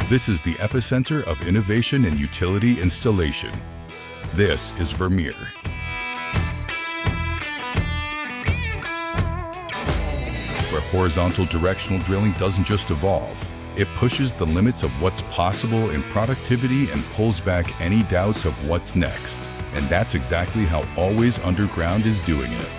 This is the epicenter of innovation in utility installation. This is Vermeer. Where horizontal directional drilling doesn't just evolve, it pushes the limits of what's possible in productivity and pulls back any doubts of what's next. And that's exactly how Always Underground is doing it.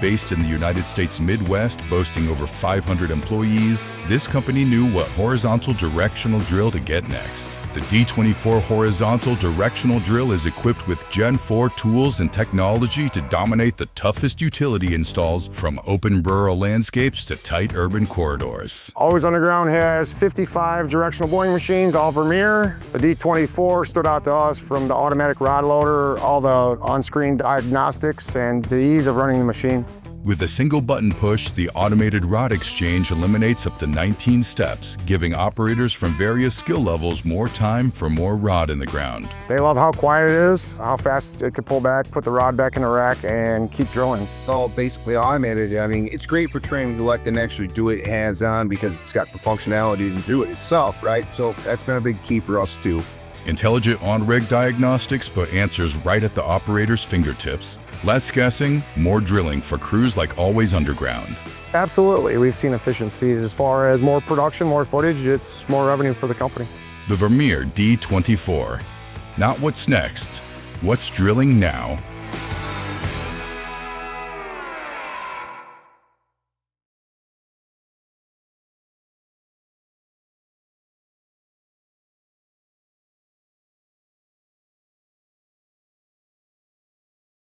Based in the United States Midwest, boasting over 500 employees, this company knew what horizontal directional drill to get next. The D24 horizontal directional drill is equipped with Gen 4 tools and technology to dominate the toughest utility installs, from open rural landscapes to tight urban corridors. Always Underground has 55 directional boring machines, all Vermeer. The D24 stood out to us from the automatic rod loader, all the on-screen diagnostics, and the ease of running the machine. With a single button push, the automated rod exchange eliminates up to 19 steps, giving operators from various skill levels more time for more rod in the ground. They love how quiet it is, how fast it can pull back, put the rod back in the rack, and keep drilling. It's all basically automated. I mean, it's great for training to let them actually do it hands-on because it's got the functionality to do it itself, right? So that's been a big key for us too. Intelligent on-rig diagnostics put answers right at the operator's fingertips. Less guessing, more drilling for crews like Always Underground. Absolutely. We've seen efficiencies as far as more production, more footage. It's more revenue for the company. The Vermeer D24. Not what's next, what's drilling now.